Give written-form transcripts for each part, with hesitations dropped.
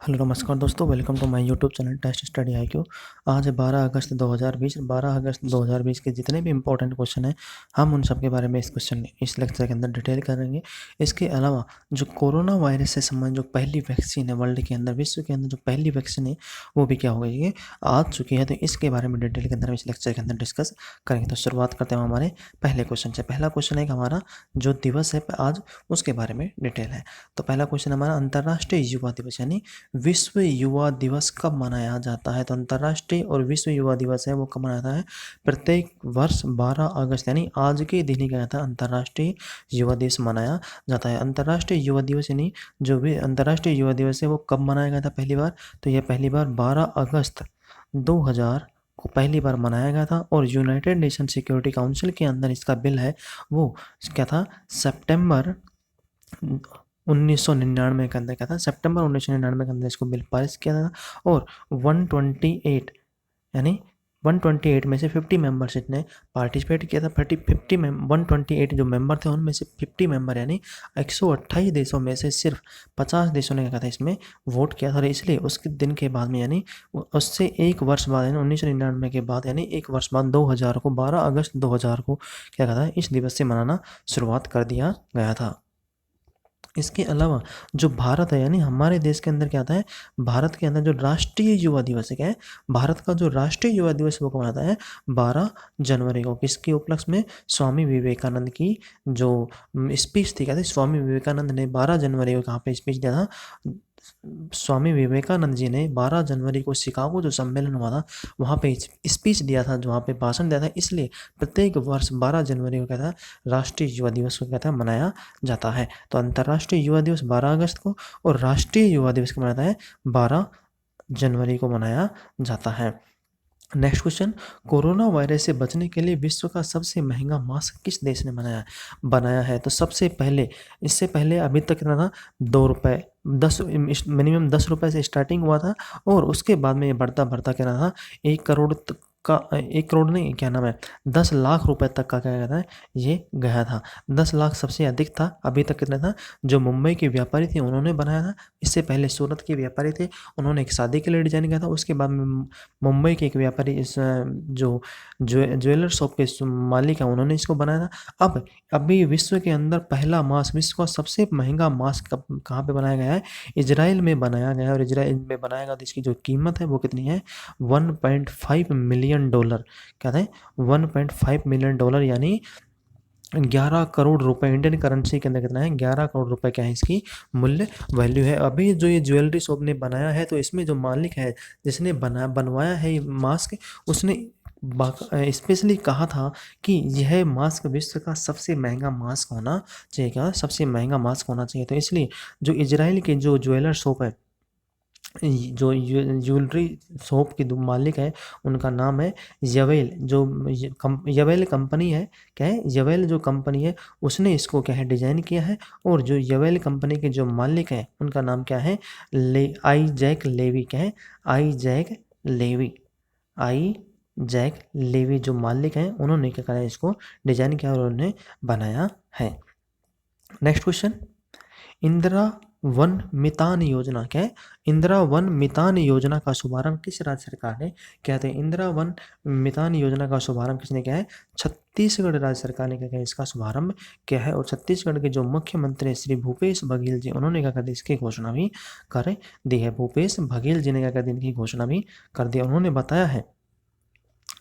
Hello नमस्कार दोस्तों, welcome to my YouTube channel test study IQ। आज है 12 अगस्त 2020। 12 अगस्त 2020 के जितने भी इंपॉर्टेंट क्वेश्चन हैं हम उन सब के बारे में इस लेक्चर के अंदर डिटेल करेंगे। इसके अलावा जो कोरोना वायरस से संबंधित जो पहली वैक्सीन है वर्ल्ड के अंदर, विश्व के अंदर जो पहली वैक्सीन है वो भी क्या हो गई है, आ चुकी है। तो इसके बारे में डिटेल के अंदर इस लेक्चर के अंदर डिस्कस करेंगे। तो शुरुआत करते हैं हमारे पहले क्वेश्चन से। पहला क्वेश्चन है कि हमारा जो दिवस है आज उसके बारे में डिटेल है। तो पहला क्वेश्चन हमारा अंतर्राष्ट्रीय युवा दिवस यानी विश्व युवा दिवस कब मनाया जाता है। तो अंतर्राष्ट्रीय और विश्व युवा दिवस है वो कब मनाया जाता है, प्रत्येक वर्ष 12 अगस्त यानी आज के दिन ही क्या जाता है अंतर्राष्ट्रीय युवा दिवस मनाया जाता है। अंतर्राष्ट्रीय युवा दिवस यानी जो भी अंतर्राष्ट्रीय युवा दिवस है वो कब मनाया गया था पहली बार, तो यह पहली बार 12 अगस्त 2000 को पहली बार मनाया गया था। और यूनाइटेड नेशन सिक्योरिटी काउंसिल के अंदर इसका बिल है वो क्या था, सितंबर 1999 के अंदर क्या था, सितंबर 1999 के अंदर इसको बिल पास किया था। और 128 यानी 128 में से 50 मेंबर्स ने पार्टिसिपेट किया था। 128 जो मेंबर थे उनमें से 50 मेंबर यानी 128 देशों में से सिर्फ 50 देशों ने क्या था इसमें वोट किया था। और इसलिए उसके दिन के बाद में यानी उससे एक वर्ष बाद यानी 1999 के बाद यानी एक वर्ष बाद 2000 को 12 अगस्त 2000 को क्या कहता है इस दिवस से मनाना शुरुआत कर दिया गया था। इसके अलावा जो भारत है यानी हमारे देश के अंदर क्या आता है, भारत के अंदर जो राष्ट्रीय युवा दिवस है क्या है, भारत का जो राष्ट्रीय युवा दिवस वो कब मनाता है, 12 जनवरी को। किसके उपलक्ष्य में, स्वामी विवेकानंद की जो स्पीच थी, क्या थी, स्वामी विवेकानंद ने 12 जनवरी को कहाँ पे स्पीच दिया था, स्वामी विवेकानंद जी ने 12 जनवरी को शिकागो जो सम्मेलन हुआ था वहाँ पे स्पीच दिया था, जो वहाँ पे भाषण दिया था। इसलिए प्रत्येक वर्ष 12 जनवरी को क्या था राष्ट्रीय युवा दिवस को क्या था मनाया जाता है। तो अंतर्राष्ट्रीय युवा दिवस 12 अगस्त को और राष्ट्रीय युवा दिवस को मनाता है 12 जनवरी को मनाया जाता है। नेक्स्ट क्वेश्चन, कोरोना वायरस से बचने के लिए विश्व का सबसे महंगा मास्क किस देश ने बनाया है। तो सबसे पहले, इससे पहले अभी तक कितना था, 2 रुपये 10 मिनिमम 10 रुपये से स्टार्टिंग हुआ था। और उसके बाद में ये बढ़ता बढ़ता क्या रहा, 1 करोड़ तक का, 1 करोड़ नहीं क्या नाम है, 10 लाख रुपए तक का क्या कहता है ये गया था। 10 लाख सबसे अधिक था। अभी तक कितना था, जो मुंबई के व्यापारी थे उन्होंने बनाया था। इससे पहले सूरत के व्यापारी थे, उन्होंने एक शादी के लिए डिजाइन किया था। उसके बाद में मुंबई के एक व्यापारी इस जो ज्वेलर शॉप के मालिक हैं उन्होंने इसको बनाया था। अब अभी विश्व के अंदर पहला मास्क, विश्व का सबसे महंगा मास्क कहाँ पे बनाया गया है, इजराइल में बनाया गया है। और इजराइल में बनाया गया तो इसकी जो कीमत है वो कितनी है, $1.5 मिलियन। क्या है, $1.5 मिलियन यानी 11 करोड़ रुपए। इंडियन करेंसी के अंदर कितना है, 11 करोड़ रुपए क्या है इसकी मूल्य वैल्यू है। अभी जो ये ज्वेलरी शॉप ने बनाया है तो इसमें जो मालिक है जिसने बनवाया है ये मास्क, उसने स्पेशली कहा था कि यह मास्क विश्व का सबसे महंगा मास्क होना चाहिए। क्या, सबसे महंगा मास्क होना चाहिए। तो इसलिए जो इजराइल के जो ज्वेलर शॉप है, जो ज्वेलरी शॉप के दो मालिक है उनका नाम है यवेल। जो यवेल कंपनी है, क्या है, यवेल जो कंपनी है उसने इसको क्या है डिजाइन किया है। और जो यवेल कंपनी के जो मालिक हैं उनका नाम क्या है, आई जैक लेवी। क्या है, I Jack Levy. I Jack Levy जो मालिक हैं उन्होंने क्या करा, इसको डिजाइन किया और उन्होंने बनाया है। नेक्स्ट क्वेश्चन, इंदिरा वन मितान योजना। क्या है, इंदिरा वन मितान योजना का शुभारंभ किस राज्य सरकार ने किया था। इंदिरा वन मितान योजना का शुभारंभ किसने किया है, छत्तीसगढ़ राज्य सरकार ने क्या किया, इसका शुभारंभ किया है। और छत्तीसगढ़ के जो मुख्यमंत्री श्री भूपेश बघेल जी उन्होंने क्या कर दी, इसकी घोषणा भी कर दी है। भूपेश बघेल जी ने क्या कर दी, इनकी घोषणा भी कर दी। उन्होंने बताया है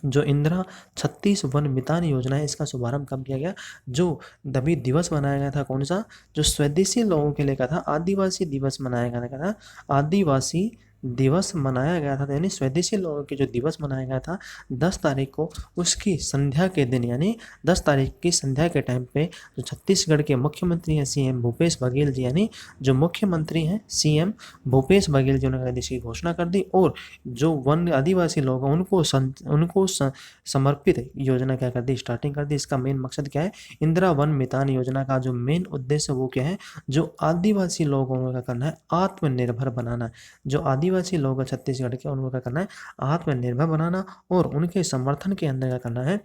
जो इंदिरा 36 वन मितान योजना है इसका शुभारंभ कब किया गया, जो तभी दिवस मनाया गया था कौन सा, जो स्वदेशी लोगों के लिए क्या था, आदिवासी दिवस मनाया गया था। क्या था, आदिवासी दिवस मनाया गया था। यानी स्वदेशी लोगों के जो दिवस मनाया गया था 10 तारीख को, उसकी संध्या के दिन यानी 10 तारीख की संध्या के टाइम पे जो छत्तीसगढ़ के मुख्यमंत्री हैं सीएम भूपेश बघेल जी, यानी जो मुख्यमंत्री हैं सीएम भूपेश बघेल जी, उन्होंने इसकी घोषणा कर दी। और जो वन आदिवासी लोग हैं उनको समर्पित योजना क्या कर दी, स्टार्टिंग कर दी। इसका मेन मकसद क्या है, इंदिरा वन मितान योजना का जो मेन उद्देश्य वो क्या है, जो आदिवासी लोगों को क्या करना है, आत्मनिर्भर बनाना। जो आदिवासी लोग हैं छत्तीसगढ़ के उनको क्या करना है, आत्मनिर्भर बनाना। और उनके समर्थन के अंदर क्या करना है,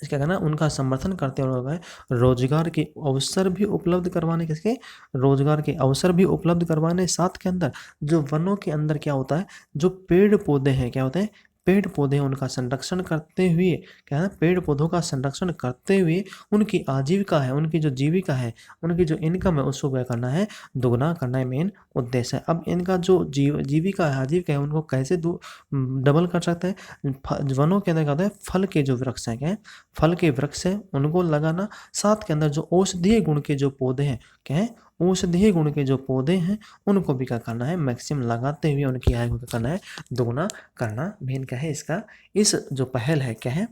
क्या करना, उनका समर्थन करते हुए रोजगार के अवसर भी उपलब्ध करवाने, किसके, रोजगार के अवसर भी उपलब्ध करवाने। साथ के अंदर जो वनों के अंदर क्या होता है, जो पेड़ पौधे हैं, क्या होते हैं, पेड़ पौधे, उनका संरक्षण करते हुए, क्या है, पेड़ पौधों का संरक्षण करते हुए उनकी आजीविका है, उनकी जो जीविका है, उनकी जो इनकम है, उसको क्या करना है, दोगुना करना है, मेन उद्देश्य है। अब इनका जो जीविका है, आजीविका है, उनको कैसे डबल कर सकते हैं। वनों के अंदर क्या होता है, फल के जो वृक्ष हैं, क्या है, फल के वृक्ष है, उनको लगाना। साथ के अंदर जो औषधीय गुण के जो पौधे हैं, क्या है, औषधीय गुण के जो पौधे हैं, उनको भी क्या करना है, मैक्सिमम लगाते हुए उनकी आय को क्या करना है, दोगुना करना। मेन क्या है इसका, इस जो पहल है, क्या है,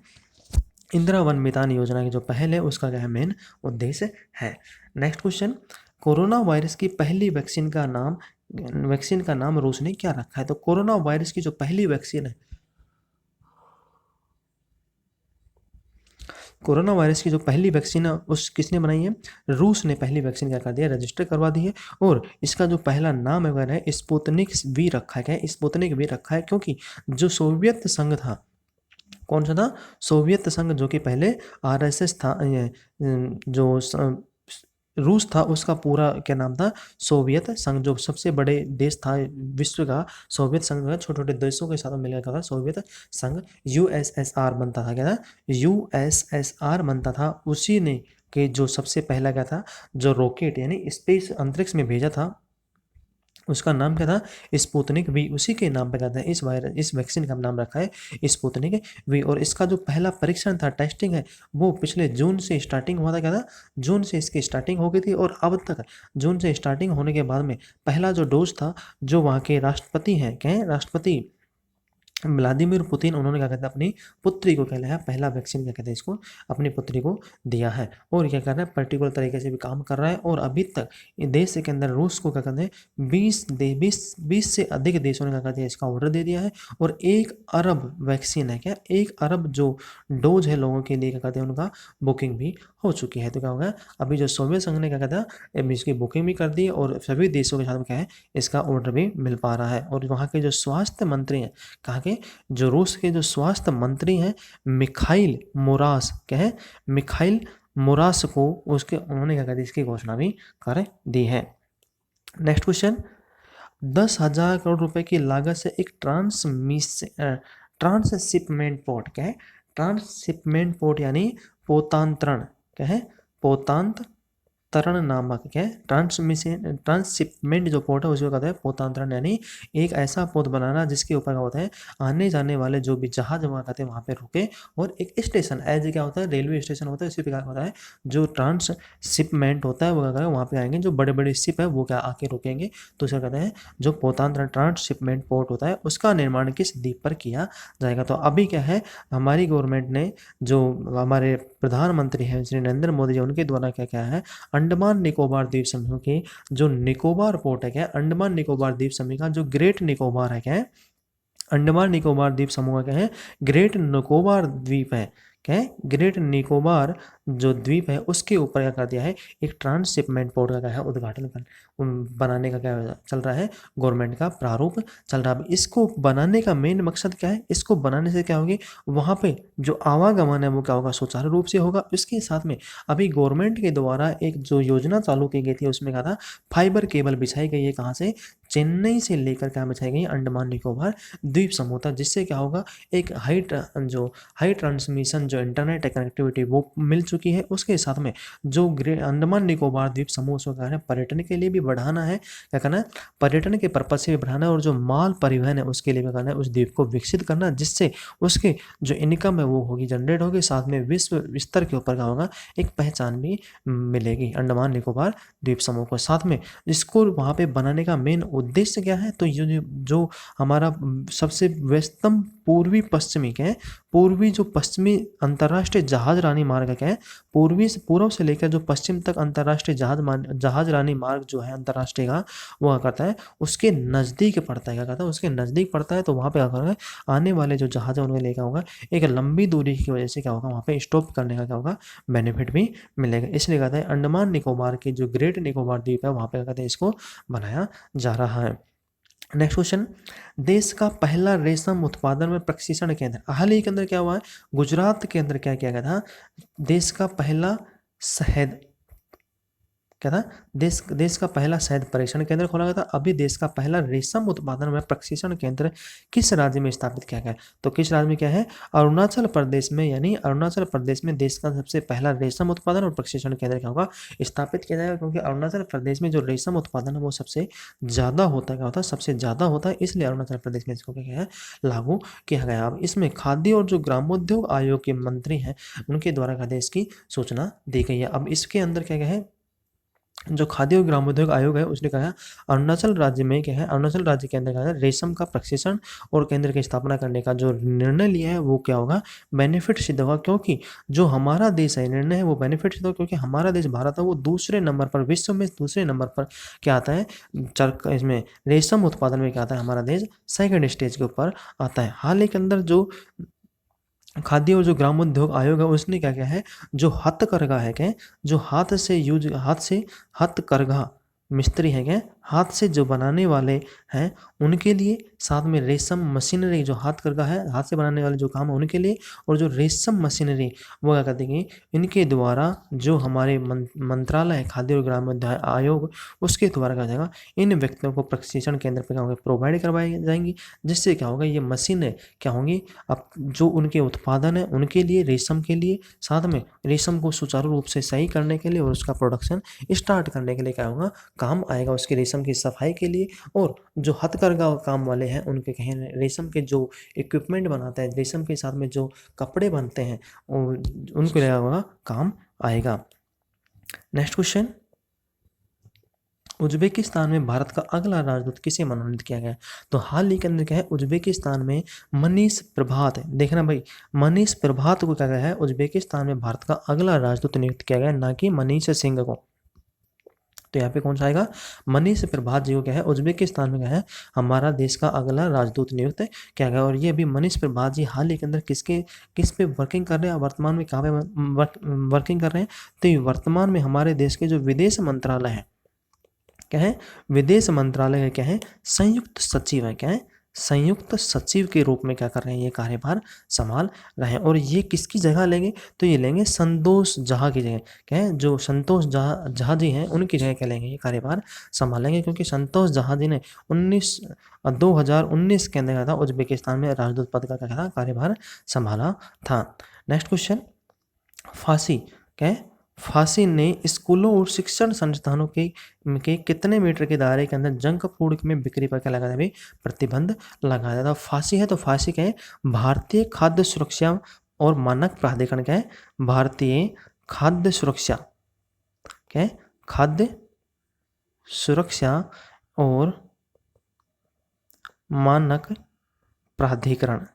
इंदिरा वन मितान योजना की जो पहल है, उसका क्या है, मेन उद्देश्य है। नेक्स्ट क्वेश्चन, कोरोना वायरस की पहली वैक्सीन का नाम रूस ने क्या रखा है। तो कोरोना वायरस की जो पहली वैक्सीन है, कोरोना वायरस की जो पहली वैक्सीन है, उस किसने बनाई है, रूस ने पहली वैक्सीन क्या कर दिया, रजिस्टर करवा दी है। और इसका जो पहला नाम है स्पुतनिक वी रखा है, स्पुतनिक वी रखा है, क्योंकि जो सोवियत संघ था, कौन सा था, सोवियत संघ, जो कि पहले आरएसएस था, जो रूस था, उसका पूरा क्या नाम था, सोवियत संघ। जो सबसे बड़े देश था विश्व का, सोवियत संघ का छोटे छोटे देशों के साथ मिलकर क्या था, सोवियत संघ, यूएसएसआर बनता था, क्या था, यूएसएसआर बनता था। उसी ने के जो सबसे पहला क्या था, जो रॉकेट यानी स्पेस अंतरिक्ष में भेजा था, उसका नाम क्या था, स्पुतनिक वी। उसी के नाम पे क्या था, इस वैक्सीन का नाम रखा है स्पुतनिक वी। और इसका जो पहला परीक्षण था, टेस्टिंग है, वो पिछले जून से स्टार्टिंग हुआ था, क्या था, जून से इसकी स्टार्टिंग हो गई थी। और अब तक जून से स्टार्टिंग होने के बाद में पहला जो डोज था, जो वहाँ के राष्ट्रपति हैं, क्या है, राष्ट्रपति व्लादिमीर पुतिन, उन्होंने क्या कहते हैं, अपनी पुत्री को क्या है, पहला वैक्सीन क्या कहते हैं इसको, अपनी पुत्री को दिया है। और क्या कर रहा है, पर्टिकुलर तरीके से भी काम कर रहा है। और अभी तक देश के अंदर रूस को क्या कहते हैं, 20 से अधिक देशों ने क्या कहते हैं, इसका ऑर्डर दे दिया है। और 1 अरब वैक्सीन है, क्या, 1 अरब जो डोज है लोगों के लिए, क्या कहते हैं, उनका बुकिंग भी हो चुकी है। तो क्या होगा, अभी जो सोवियत संघ ने क्या कहता है, इसकी बुकिंग भी कर दी है, और सभी देशों के साथ में क्या है, इसका ऑर्डर भी मिल पा रहा है। और वहाँ के जो स्वास्थ्य मंत्री हैं, कहाँ के, जो रूस के जो स्वास्थ्य मंत्री हैं, मिखाइल मोरास, क्या है, मिखाइल मोरास को, उसके उन्होंने क्या कहते, इसकी घोषणा भी कर दी है। नेक्स्ट क्वेश्चन, 10,000 करोड़ रुपए की लागत से एक ट्रांसशिपमेंट पोर्ट, क्या है, ट्रांसशिपमेंट पोर्ट यानी पोतांतरण, क्या है, पोतांतरण नामक, क्या है, ट्रांसशिपमेंट जो पोर्ट है, उसको कहते हैं पोतांतरण। यानी एक ऐसा पोत बनाना जिसके ऊपर क्या होता है, आने जाने वाले जो भी जहाज वहाँ कहते हैं, वहाँ पे रुके। और एक स्टेशन एज क्या होता है, रेलवे स्टेशन होता है, इसी प्रकार होता है जो ट्रांसशिपमेंट होता है, वो क्या करें, वहाँ पे आएंगे, जो बड़े बड़े शिप है वो क्या आके रुकेंगे। तो उसे कहते हैं जो पोतांतरण ट्रांसशिपमेंट पोर्ट होता है, उसका निर्माण किस द्वीप पर किया जाएगा। तो अभी क्या है, हमारी गवर्नमेंट ने, जो हमारे प्रधानमंत्री हैं श्री नरेंद्र मोदी जी, उनके द्वारा क्या क्या है, अंडमान निकोबार द्वीप समूह के जो निकोबार पोर्ट है, क्या है, अंडमान निकोबार द्वीप समूह का जो ग्रेट निकोबार है, क्या है, अंडमान निकोबार द्वीप समूह का क्या है, ग्रेट निकोबार द्वीप है, क्या है, ग्रेट निकोबार जो द्वीप है, उसके ऊपर क्या कर दिया है, एक ट्रांसशिपमेंट पोर्ट का क्या है, उद्घाटन कर बनाने का क्या चल रहा है, गवर्नमेंट का प्रारूप चल रहा है। इसको बनाने का मेन मकसद क्या है, इसको बनाने से क्या होगी, वहाँ पे जो आवागमन है वो क्या होगा, सुचारू रूप से होगा। इसके साथ में अभी गवर्नमेंट के द्वारा एक जो योजना चालू की गई थी, उसमें क्या था, फाइबर केबल बिछाई गई है, कहाँ से, चेन्नई से लेकर क्या बिछाई गई, अंडमान निकोबार द्वीप समूह तक, जिससे क्या होगा, एक हाई ट्रांसमिशन जो इंटरनेट कनेक्टिविटी वो मिल चुकी है। उसके साथ में जो अंडमान निकोबार द्वीप समूह को क्या है, पर्यटन के लिए भी बढ़ाना है, क्या करना है, पर्यटन के पर्पज से भी बढ़ाना है। और जो माल परिवहन है उसके लिए भी करना है, उस द्वीप को विकसित करना, जिससे उसके जो इनकम है वो होगी, जनरेट होगी। साथ में विश्व स्तर के ऊपर क्या होगा, एक पहचान भी मिलेगी अंडमान निकोबार द्वीप समूह को। साथ में इसको वहाँ पे बनाने का मेन उद्देश्य क्या है, तो ये जो हमारा सबसे व्यस्तम पूर्वी पश्चिमी, क्या है, पूर्वी जो पश्चिमी अंतर्राष्ट्रीय जहाज रानी मार्ग क्या है, पूर्व से लेकर जो पश्चिम तक अंतर्राष्ट्रीय जहाज रानी मार्ग जो है अंतर्राष्ट्रीय का, वो क्या करता है, उसके नज़दीक पड़ता है, क्या कहता है, उसके नज़दीक पड़ता है। तो वहाँ पे क्या करेंगे, आने वाले जो जहाज है उनके लेकर होगा, एक लंबी दूरी की वजह से क्या होगा, वहाँ पे स्टॉप करने का क्या होगा, बेनिफिट भी मिलेगा। इसलिए कहते हैं अंडमान निकोबार की जो ग्रेट निकोबार द्वीप है, वहाँ पे कहते हैं इसको बनाया जा रहा है। नेक्स्ट क्वेश्चन, देश का पहला रेशम उत्पादन में प्रशिक्षण केंद्र, हाल ही के अंदर क्या हुआ है, गुजरात के अंदर क्या किया गया था, देश का पहला शहद, क्या था, देश का पहला शहद परीक्षण केंद्र खोला गया था। अभी देश का पहला रेशम उत्पादन व प्रशिक्षण केंद्र किस राज्य में स्थापित किया गया है, तो किस राज्य में क्या है, अरुणाचल प्रदेश में, यानी अरुणाचल प्रदेश में देश का सबसे पहला रेशम उत्पादन और प्रशिक्षण केंद्र क्या होगा, स्थापित किया जाएगा, क्योंकि अरुणाचल प्रदेश में जो रेशम उत्पादन है वो सबसे ज़्यादा होता है, क्या होता है, सबसे ज़्यादा होता है, इसलिए अरुणाचल प्रदेश में इसको क्या है, लागू किया गया। अब इसमें खाद्य और जो ग्रामोद्योग आयोग के मंत्री हैं उनके द्वारा क्या देश की सूचना दी गई है। अब इसके अंदर क्या है, जो खाद्य और ग्रामोद्योग आयोग है उसने कहा अरुणाचल राज्य में क्या है, अरुणाचल राज्य के अंदर क्या है, रेशम का प्रशिक्षण और केंद्र की स्थापना करने का जो निर्णय लिया है वो क्या होगा, बेनिफिट सिद्ध होगा, क्योंकि जो हमारा देश है, निर्णय है वो बेनिफिट सिद्ध होगा, क्योंकि हमारा देश भारत है वो दूसरे नंबर पर, विश्व में दूसरे नंबर पर क्या आता है, इसमें रेशम उत्पादन में क्या आता है, हमारा देश सेकंड स्टेज के ऊपर आता है। हाल ही के अंदर जो खाद्य और जो ग्रामोद्योग आयोग है उसने क्या किया है, जो हथकरघा है क्या, जो हाथ से हथकरघा मिस्त्री है क्या, हाथ से जो बनाने वाले हैं उनके लिए, साथ में रेशम मशीनरी, जो हथकरघा है हाथ से बनाने वाले जो काम है उनके लिए, और जो रेशम मशीनरी वो क्या करते हैं, इनके द्वारा जो हमारे मंत्रालय है खाद्य और ग्रामोद्योग आयोग उसके द्वारा क्या जाएगा, इन व्यक्तियों को प्रशिक्षण केंद्र पर क्या होगा, प्रोवाइड करवाई जाएंगी, जिससे क्या होगा, ये मशीनें क्या होंगी, अब जो उनके उत्पादन है उनके लिए, रेशम के लिए, साथ में रेशम को सुचारू रूप से सही करने के लिए और उसका प्रोडक्शन स्टार्ट करने के लिए क्या होगा, काम आएगा, उसके रेशम की सफाई के लिए। और जो हथकरघा काम वाले हैं उनके कहीं रेशम के जो इक्विपमेंट बनाते हैं, रेशम के साथ में जो कपड़े बनते हैं उनको क्या होगा, काम आएगा। नेक्स्ट क्वेश्चन, उज्बेकिस्तान में भारत का अगला राजदूत किसे मनोनीत किया गया है, तो हाल ही के अंदर क्या है, उज्बेकिस्तान में मनीष प्रभात है, देखना भाई, मनीष प्रभात को क्या गया है, उज्बेकिस्तान में भारत का अगला राजदूत नियुक्त किया गया है, ना कि मनीष सिंह को। तो यहाँ पे कौन सा आएगा, मनीष प्रभात जी को क्या है, उज्बेकिस्तान में क्या है, हमारा देश का अगला राजदूत नियुक्त किया गया। और ये अभी मनीष प्रभात जी हाल ही के अंदर किस पे वर्किंग कर रहे हैं, वर्तमान में कहाँ पे वर्किंग कर रहे हैं, तो ये वर्तमान में हमारे देश के जो विदेश मंत्रालय है, क्या है, विदेश मंत्रालय का क्या है, संयुक्त सचिव है, क्या है, संयुक्त सचिव के रूप में क्या कर रहे हैं, ये कार्यभार संभाल रहे हैं। और ये किसकी जगह लेंगे, तो ये लेंगे संतोष झा की जगह, क्या है, जो संतोष झा जी हैं उनकी जगह क्या लेंगे, ये कार्यभार संभालेंगे, क्योंकि संतोष झा जी ने 2019 के अंदर क्या था, उज्बेकिस्तान में राजदूत पद का क्या था, कार्यभार संभाला था। नेक्स्ट क्वेश्चन, फांसी, क्या है, फांसी ने स्कूलों और शिक्षण संस्थानों के कितने मीटर के दायरे के अंदर जंक फूड में बिक्री पर क्या लगाया भाई, प्रतिबंध लगाया था। फांसी है तो फांसी क्या है, भारतीय खाद्य सुरक्षा और मानक प्राधिकरण, क्या है, भारतीय खाद्य सुरक्षा, क्या है, खाद्य सुरक्षा और मानक प्राधिकरण,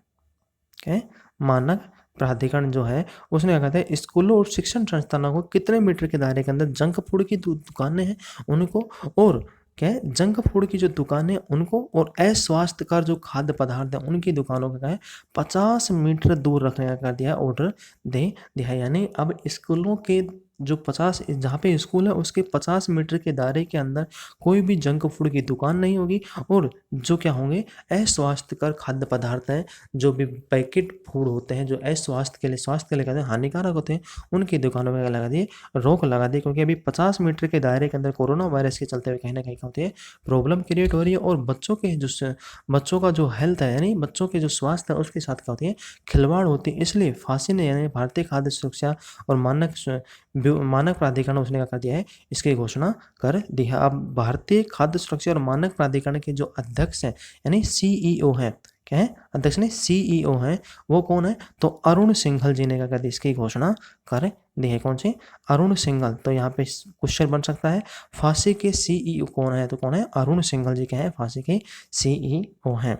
क्या है, मानक प्राधिकरण जो है उसने क्या कहते हैं, स्कूलों और शिक्षण संस्थानों को कितने मीटर के दायरे के अंदर जंक फूड की दुकानें हैं उनको, और क्या है, जंक फूड की जो दुकानें उनको, और अस्वास्थ्यकर जो खाद्य पदार्थ है उनकी दुकानों का क्या है, 50 मीटर दूर रखने का कर दिया, ऑर्डर दे दिया। यानी अब स्कूलों के जो 50, जहाँ पे स्कूल है उसके 50 मीटर के दायरे के अंदर कोई भी जंक फूड की दुकान नहीं होगी, और जो क्या होंगे, अस्वास्थ्यकर खाद्य पदार्थ हैं, जो भी पैकेट फूड होते हैं जो स्वास्थ्य के लिए कहते हैं हानिकारक होते हैं, उनकी दुकानों में लगा दिए, रोक लगा दी, क्योंकि अभी 50 मीटर के दायरे के अंदर कोरोना वायरस के चलते हुए कहीं ना कहीं क्या होती है, प्रॉब्लम क्रिएट हो रही है, और बच्चों का जो हेल्थ है, यानी बच्चों के जो स्वास्थ्य है उसके साथ क्या होती है, खिलवाड़ होती है। इसलिए फांसी ने, यानी भारतीय खाद्य सुरक्षा और मानक प्राधिकरण उसने क्या कर दिया है, इसकी घोषणा कर दी है। अब भारतीय खाद्य सुरक्षा और मानक प्राधिकरण के जो अध्यक्ष हैं, यानी सीईओ हैं, क्या है, अध्यक्ष ने सीईओ हैं, वो कौन है, तो अरुण सिंघल जी ने क्या कर दी, इसकी घोषणा कर दी है, कौन से, अरुण सिंघल। तो यहाँ पे क्वेश्चन बन सकता है, फांसी के सीईओ कौन है, तो कौन है, अरुण सिंघल जी क्या है, फांसी के सीईओ हैं।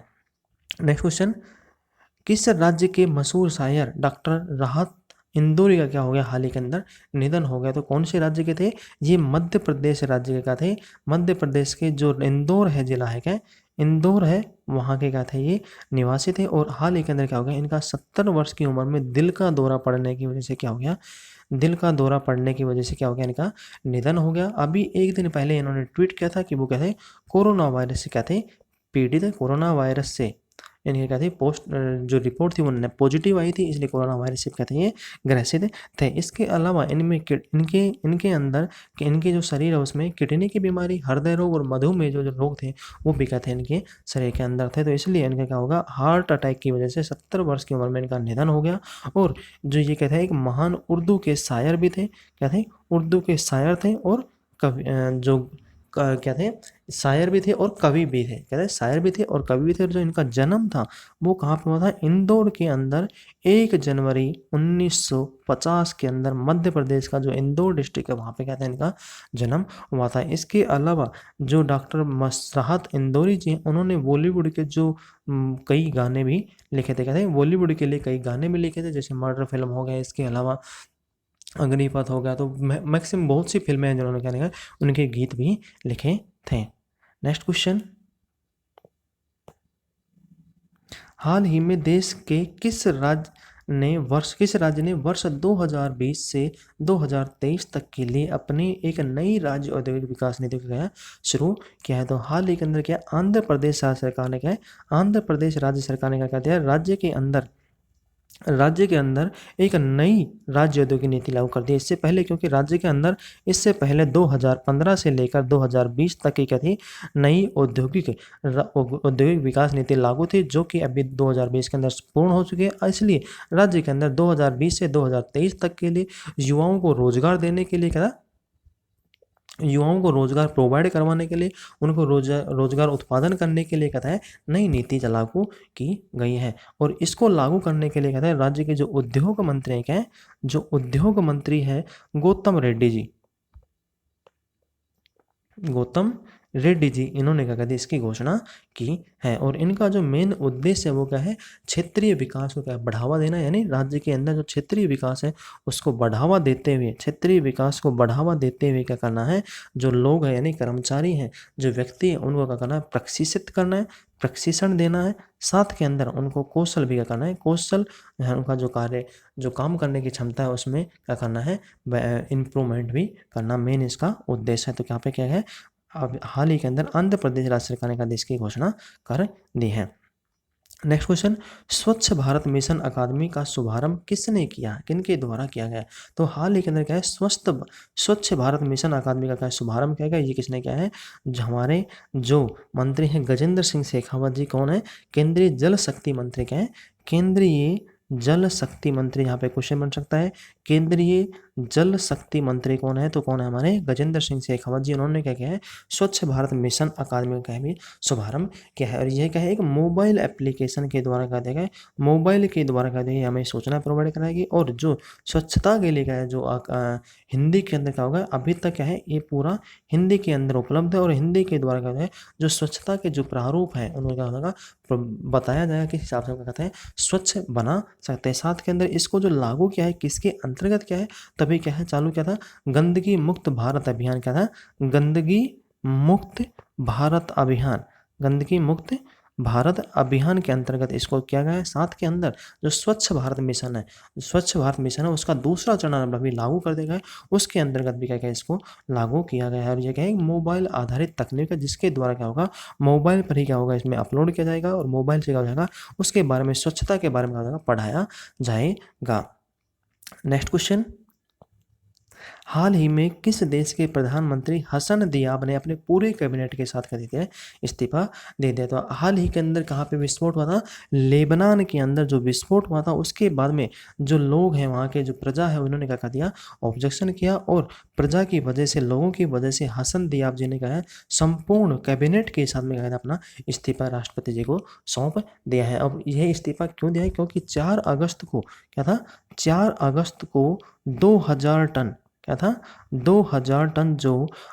नेक्स्ट क्वेश्चन, किस राज्य के मशहूर शायर डॉक्टर राहत इंदौरी का क्या हो गया, हाल ही के अंदर निधन हो गया, तो कौन से राज्य के थे, ये मध्य प्रदेश राज्य के क्या थे, मध्य प्रदेश के जो इंदौर है जिला है, क्या इंदौर है, वहाँ के क्या थे, ये निवासी थे। और हाल ही के अंदर क्या हो गया, इनका 70 वर्ष की उम्र में दिल का दौरा पड़ने की वजह से क्या हो गया, दिल का दौरा पड़ने की वजह से क्या हो गया, इनका निधन हो गया। अभी एक दिन पहले इन्होंने ट्वीट किया था कि वो क्या थे, कोरोना वायरस से क्या थे, पीड़ित कोरोना वायरस से, इनके कहते हैं पोस्ट जो रिपोर्ट थी वो पॉजिटिव आई थी, इसलिए कोरोना वायरस से कहते हैं ये ग्रसित थे। इसके अलावा इनमें इनके इनके अंदर इनके जो शरीर है उसमें किडनी की बीमारी, हृदय रोग और मधुमेह जो रोग थे वो भी कहते हैं इनके शरीर के अंदर थे। तो इसलिए इनका क्या होगा, हार्ट अटैक की वजह से 70 वर्ष की उम्र में इनका निधन हो गया। और जो ये कहते हैं एक महान उर्दू के शायर भी थे, कहते हैं उर्दू के शायर थे और कवि जो क्या थे, शायर भी थे और कवि भी थे, कहते हैं शायर भी थे और कवि भी थे। और जो इनका जन्म था वो कहाँ पे हुआ था, इंदौर के अंदर 1 जनवरी 1950 के अंदर, मध्य प्रदेश का जो इंदौर डिस्ट्रिक्ट है वहाँ पे कहते हैं इनका जन्म हुआ था। इसके अलावा जो डॉक्टर मसरहत इंदौरी जी हैं, उन्होंने बॉलीवुड के जो कई गाने भी लिखे थे, कहते हैं बॉलीवुड के लिए कई गाने भी लिखे थे, जैसे मर्डर फिल्म हो गया, इसके अलावा अग्निपथ हो गया। तो मैक्सिमम बहुत सी फिल्में हैं जिन्होंने क्या लिखा, उनके गीत भी लिखे थे। नेक्स्ट क्वेश्चन, हाल ही में देश के किस राज्य ने वर्ष 2020 से 2023 तक के लिए अपनी एक नई राज्य औद्योगिक विकास नीति को क्या शुरू किया है। तो हाल ही के अंदर क्या, आंध्र प्रदेश राज्य सरकार ने क्या है, आंध्र प्रदेश राज्य सरकार ने क्या कहते हैं, राज्य के अंदर एक नई राज्य औद्योगिक नीति लागू कर दी। इससे पहले, क्योंकि राज्य के अंदर इससे पहले 2015 से लेकर 2020 तक की क्या थी, नई औद्योगिक विकास नीति लागू थी, जो कि अभी 2020 के अंदर पूर्ण हो चुकी है। इसलिए राज्य के अंदर 2020 से 2023 तक के लिए युवाओं को रोजगार देने के लिए क्या था, युवाओं को रोजगार प्रोवाइड करवाने के लिए, उनको रोजगार उत्पादन करने के लिए कहता है नई नीति लागू की गई है। और इसको लागू करने के लिए कहता है राज्य के जो उद्योग मंत्री हैं, क्या है, जो उद्योग मंत्री है गौतम रेड्डी जी, गौतम रेड्डी जी, इन्होंने क्या कहते हैं इसकी घोषणा की है। और इनका जो मेन उद्देश्य है वो क्या है, क्षेत्रीय विकास को क्या बढ़ावा देना, यानी राज्य के अंदर जो क्षेत्रीय विकास है उसको बढ़ावा देते हुए, क्षेत्रीय विकास को बढ़ावा देते हुए क्या करना है, जो लोग हैं यानी कर्मचारी हैं, जो व्यक्ति है, उनको क्या करना है, प्रशिक्षित करना है, प्रशिक्षण देना है, साथ के अंदर उनको कौशल भी क्या करना है, कौशल उनका जो कार्य, जो काम करने की क्षमता है उसमें क्या करना है, इम्प्रूवमेंट भी करना, मेन इसका उद्देश्य है। तो यहाँ पे क्या है, अब हाल ही के अंदर आंध्र प्रदेश राज्य सरकार ने देश की घोषणा कर दी है। नेक्स्ट क्वेश्चन, स्वच्छ भारत मिशन अकादमी का शुभारंभ किसने किया, किनके द्वारा किया गया। तो हाल ही के अंदर क्या है, स्वच्छ भारत मिशन अकादमी का क्या शुभारंभ किया गया, ये किसने किया है, हमारे जो मंत्री हैं गजेंद्र सिंह शेखावत जी, कौन है, केंद्रीय जल शक्ति मंत्री, क्या है, केंद्रीय जल शक्ति मंत्री। यहाँ पे क्वेश्चन बन सकता है, केंद्रीय जल शक्ति मंत्री कौन है, तो कौन है, हमारे गजेंद्र सिंह शेखावत जी। उन्होंने क्या किया है, स्वच्छ भारत मिशन अकादमी का भी शुभारंभ किया है। और यह क्या है, एक मोबाइल एप्लीकेशन के द्वारा क्या देगा, मोबाइल के द्वारा क्या देगा, हमें सूचना प्रोवाइड कराएगी। और जो स्वच्छता के लिए क्या है, जो हिंदी के अंदर क्या होगा, अभी तक क्या है ये पूरा हिंदी के अंदर उपलब्ध है। और हिंदी के द्वारा क्या है, जो स्वच्छता के जो प्रारूप है उनको क्या होगा, बताया जाएगा किस हिसाब से क्या कहते हैं स्वच्छ बना सकते हैं। साथ के अंदर इसको जो लागू किया है किसके अंतर्गत क्या है, तभी क्या है चालू किया था, गंदगी मुक्त भारत अभियान, क्या था, गंदगी मुक्त भारत अभियान, गंदगी मुक्त भारत अभियान के अंतर्गत इसको किया गया है। साथ के अंदर जो स्वच्छ भारत मिशन है, स्वच्छ भारत मिशन है उसका दूसरा चरण अभी लागू कर देगा, उसके अंतर्गत भी क्या क्या इसको लागू किया गया है। और ये क्या है, मोबाइल आधारित तकनीक है, जिसके द्वारा क्या होगा, मोबाइल पर ही क्या होगा, इसमें अपलोड किया जाएगा और मोबाइल से क्या हो जाएगा, उसके बारे में, स्वच्छता के बारे में क्या हो जाएगा, पढ़ाया जाएगा। नेक्स्ट क्वेश्चन, हाल ही में किस देश के प्रधानमंत्री हसन दियाब ने अपने पूरे कैबिनेट के साथ कर दिया है, इस्तीफा दे दिया। तो हाल ही के अंदर कहाँ पे विस्फोट हुआ था, लेबनान के अंदर जो विस्फोट हुआ था उसके बाद में जो लोग हैं वहाँ के जो प्रजा है उन्होंने क्या कर दिया, ऑब्जेक्शन किया। और प्रजा की वजह से, लोगों की वजह से हसन दियाब जी ने कहा है संपूर्ण कैबिनेट के साथ में कहा अपना इस्तीफा राष्ट्रपति जी को सौंप दिया है। अब यह इस्तीफा क्यों दिया है, क्योंकि 4 अगस्त को क्या था, 4 अगस्त को 2000 टन क्या था, 2000 टन जो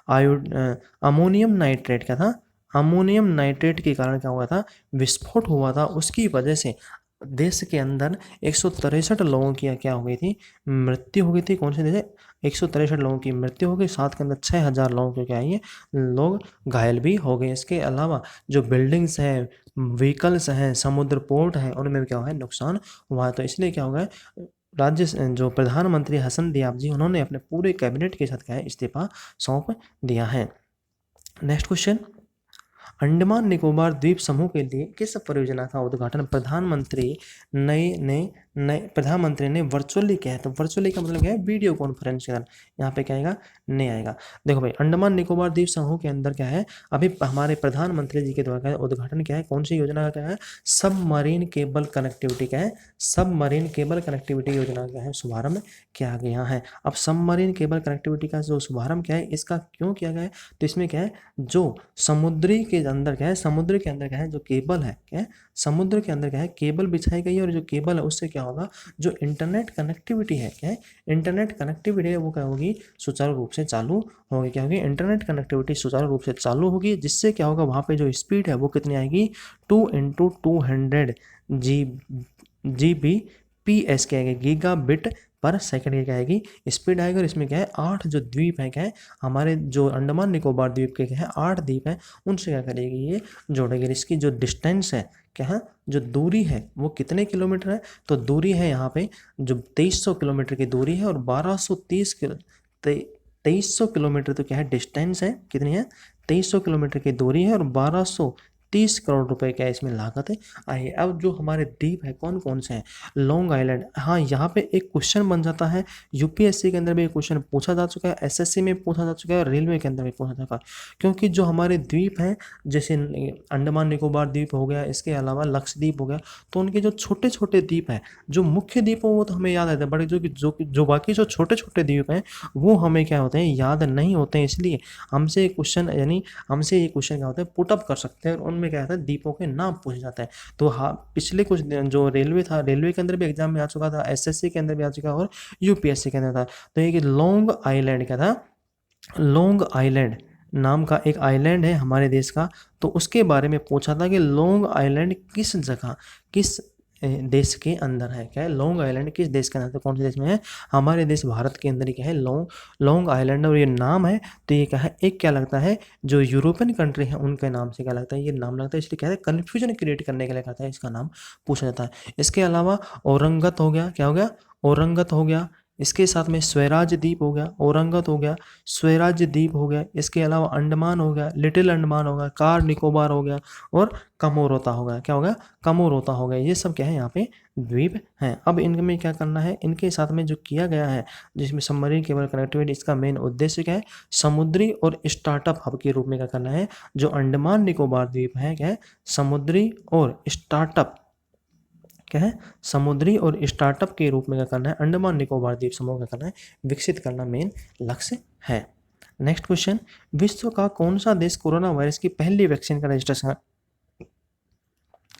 अमोनियम नाइट्रेट क्या था, अमोनियम नाइट्रेट के कारण क्या हुआ था, विस्फोट हुआ था। उसकी वजह से देश के अंदर 163 लोगों की क्या हो गई थी, मृत्यु हो गई थी। कौन से देश, 163 लोगों की मृत्यु हो गई, साथ के अंदर 6000 लोगों के क्या है, लोग घायल भी हो गए। इसके अलावा जो बिल्डिंग्स हैं, व्हीकल्स हैं, समुद्र पोर्ट हैं, उनमें क्या हुआ है, नुकसान हुआ है। तो इसलिए क्या होगा, राज्य जो प्रधानमंत्री हसन दियाब जी उन्होंने अपने पूरे कैबिनेट के साथ क्या है, इस्तीफा सौंप दिया है। नेक्स्ट क्वेश्चन, अंडमान निकोबार द्वीप समूह के लिए किस परियोजना का उद्घाटन प्रधानमंत्री प्रधानमंत्री ने वर्चुअली किया है? तो वर्चुअली का मतलब क्या है? वीडियो कॉन्फ्रेंस के द्वारा। यहाँ पे क्या आएगा? नहीं आएगा। देखो भाई, अंडमान निकोबार द्वीप समूह के अंदर क्या है, अभी हमारे प्रधानमंत्री जी के द्वारा उद्घाटन क्या है, कौन सी योजना का क्या है? सबमरीन केबल कनेक्टिविटी का है, सबमरीन केबल कनेक्टिविटी योजना का है शुभारंभ किया गया है। अब सबमरीन केबल कनेक्टिविटी का जो शुभारंभ क्या है, इसका क्यों किया गया है? तो इसमें क्या है, जो समुद्री के अंदर क्या है, समुद्र के अंदर क्या है, जो केबल है, क्या है, समुद्र के अंदर क्या है, केबल बिछाई गई है, और जो केबल है उससे क्या होगा, जो इंटरनेट कनेक्टिविटी है, क्या है, इंटरनेट कनेक्टिविटी है, वो क्या होगी, सुचारू रूप से चालू होगी। क्या होगी? इंटरनेट कनेक्टिविटी सुचारू रूप से चालू होगी, जिससे क्या होगा, वहाँ पे जो स्पीड है वो कितनी आएगी, 2 × 200 Gbps क्या आएगी, गीगा बिट पर सेकंड की क्या आएगी, स्पीड आएगी। और इसमें क्या है, 8 जो द्वीप है, क्या है, हमारे जो अंडमान निकोबार द्वीप के क्या है 8 द्वीप हैं, उनसे क्या करेगी, ये जोड़ेगी। इसकी जो डिस्टेंस है, क्या है, जो दूरी है वो कितने किलोमीटर है, तो दूरी है यहाँ पे जो 2300 किलोमीटर की दूरी है, और 2300 किलोमीटर तो क्या है, डिस्टेंस है, कितनी है, 2300 किलोमीटर की दूरी है, और 1230 करोड़ रुपए क्या है इसमें लागत है। आइए अब जो हमारे द्वीप है कौन कौन से हैं, लॉन्ग आइलैंड। हाँ, यहाँ पे एक क्वेश्चन बन जाता है, यूपीएससी के अंदर भी एक क्वेश्चन पूछा जा चुका है, एसएससी में पूछा जा चुका है, और रेलवे के अंदर भी पूछा जा चुका है। क्योंकि जो हमारे द्वीप हैं, जैसे अंडमान निकोबार द्वीप हो गया, इसके अलावा लक्षद्वीप हो गया, तो उनके जो छोटे छोटे द्वीप हैं, जो मुख्य द्वीप हो वो तो हमें याद रहता है, बट जो बाकी जो छोटे छोटे द्वीप हैं वो हमें क्या होते हैं, याद नहीं होते हैं। इसलिए हमसे क्वेश्चन, यानी हमसे ये क्वेश्चन क्या होता है, पुटअप कर सकते हैं, और उनमें क्या होता है, द्वीपों के नाम पूछे जाते हैं। तो हाँ, पिछले कुछ जो रेलवे था, रेलवे के अंदर भी एग्जाम में आ चुका था, एसएससी के अंदर भी आ चुका, और यूपीएससी के अंदर था। तो ये लॉन्ग आइलैंड क्या था, लॉन्ग आइलैंड नाम का एक आइलैंड है हमारे देश का, तो उसके बारे में पूछा था कि लॉन्ग आइलैंड किस जगह, किस देश के अंदर है, क्या है, लॉन्ग आइलैंड किस देश के अंदर, तो कौन से देश में है, हमारे देश भारत के अंदर ही क्या है, लॉन्ग आइलैंड। और ये नाम है, तो ये क्या है, एक क्या लगता है, जो यूरोपियन कंट्री है उनके नाम से क्या लगता है, ये नाम लगता है, इसलिए क्या है, कन्फ्यूजन क्रिएट करने के लिए कहता है इसका नाम पूछा जाता है। इसके अलावा औरंगत हो गया, क्या हो गया, औरंगत हो गया। इसके साथ में स्वराज द्वीप हो गया, औरंगत हो गया, स्वराज द्वीप हो गया। इसके अलावा अंडमान हो गया, लिटिल अंडमान हो गया, कार निकोबार हो गया, और कमोरोता हो गया, क्या हो गया, कमोरोता हो गया। ये सब क्या है, यहाँ पे द्वीप हैं। अब इनमें क्या करना है, इनके साथ में जो किया गया है, जिसमें सबमरीन केबल कनेक्टिविटी, इसका मेन उद्देश्य क्या है, समुद्री और स्टार्टअप हब के रूप में क्या करना है, जो अंडमान निकोबार द्वीप है, क्या है, समुद्री और स्टार्टअप, क्या है, समुद्री और स्टार्टअप के रूप में क्या करना है, अंडमान निकोबार द्वीप समूह का करना है, विकसित करना मेन लक्ष्य है। नेक्स्ट क्वेश्चन, विश्व का कौन सा देश कोरोना वायरस की पहली वैक्सीन का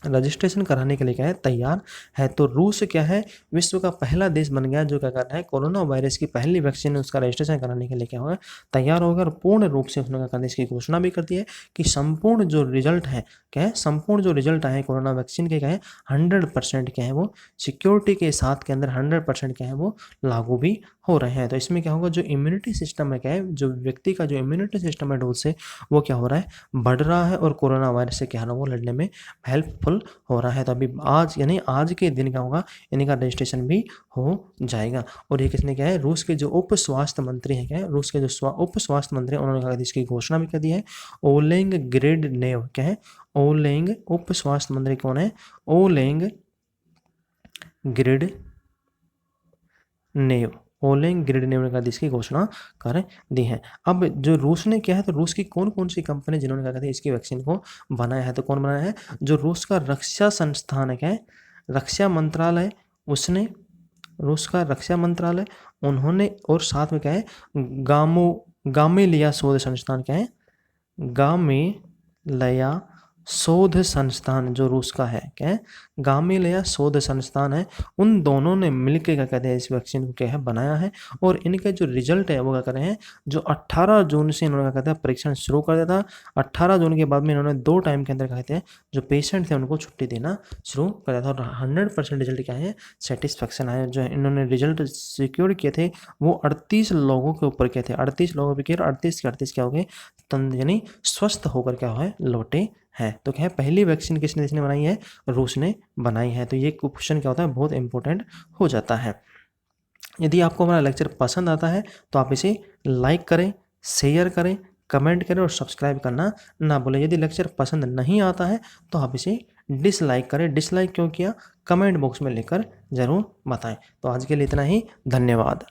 रजिस्ट्रेशन कराने के लिए क्या है, तैयार है? तो रूस क्या है, विश्व का पहला देश बन गया जो क्या कर रहा है, कोरोना वायरस की पहली वैक्सीन उसका रजिस्ट्रेशन कराने के लिए क्या होगा, तैयार होगा। और पूर्ण रूप से उसने क्या कर दिया, इसकी घोषणा भी कर दी है कि संपूर्ण जो रिजल्ट है, क्या है, संपूर्ण जो रिजल्ट आए कोरोना वैक्सीन के, क्या है, 100% क्या है, वो सिक्योरिटी के साथ के अंदर 100% क्या है, वो लागू भी हो रहे हैं। तो इसमें क्या होगा, जो इम्यूनिटी सिस्टम है, क्या है, जो व्यक्ति का जो इम्यूनिटी सिस्टम है डोज से, वो क्या हो रहा है, बढ़ रहा है, और कोरोना वायरस से क्या है, वो लड़ने में हेल्पफुल हो रहा है। तो अभी आज, यानी आज के दिन क्या होगा, इनका रजिस्ट्रेशन भी हो जाएगा। और ये किसने क्या है, रूस के जो उप स्वास्थ्य मंत्री हैं, क्या है, रूस के जो उप स्वास्थ्य मंत्री हैं, उन्होंने कहा इसकी घोषणा भी कर दी है। ओलेंग ग्रेडनेव, क्या है, ओलेंग, उप स्वास्थ्य मंत्री कौन है, ओलेंग ग्रेडनेव, ओलेंग ग्रेडनेव ने कहा इसकी घोषणा कर दी है। अब जो रूस ने क्या है, तो रूस की कौन कौन सी कंपनी जिन्होंने क्या कहते हैं इसकी वैक्सीन को बनाया है, तो कौन बनाया है, जो रूस का रक्षा संस्थान है, क्या है, रक्षा मंत्रालय, उसने, रूस का रक्षा मंत्रालय, उन्होंने, और साथ में क्या है, गामेलिया शोध संस्थान, क्या है, गामेलिया शोध संस्थान जो रूस का है, क्या है, गामेलिया शोध संस्थान है, उन दोनों ने मिलकर क्या कहते हैं इस वैक्सीन को क्या है, बनाया है। और इनके जो रिजल्ट है वो क्या कर रहे हैं, जो 18 जून से इन्होंने क्या कहते हैं परीक्षण शुरू कर दिया था। 18 जून के बाद में इन्होंने 2 टाइम के अंदर कहते हैं जो पेशेंट थे उनको छुट्टी देना शुरू कर दिया था, और 100% रिजल्ट क्या है, सेटिस्फैक्शन आया। जो इन्होंने रिजल्ट सिक्योर किए थे वो 38 लोगों के ऊपर किए थे, 38 लोगों पर किए, 38 के 38 क्या हो गए, यानी स्वस्थ होकर क्या है, लौटे हैं। तो क्या है, पहली वैक्सीन किसने देश ने बनाई है, रूस ने बनाई है। तो ये क्वेश्चन क्या होता है, बहुत इंपॉर्टेंट हो जाता है। यदि आपको हमारा लेक्चर पसंद आता है तो आप इसे लाइक करें, शेयर करें, कमेंट करें और सब्सक्राइब करना ना भूलें। यदि लेक्चर पसंद नहीं आता है तो आप इसे डिसलाइक करें। डिसलाइक क्यों किया, कमेंट बॉक्स में लिखकर ज़रूर बताएं। तो आज के लिए इतना ही, धन्यवाद।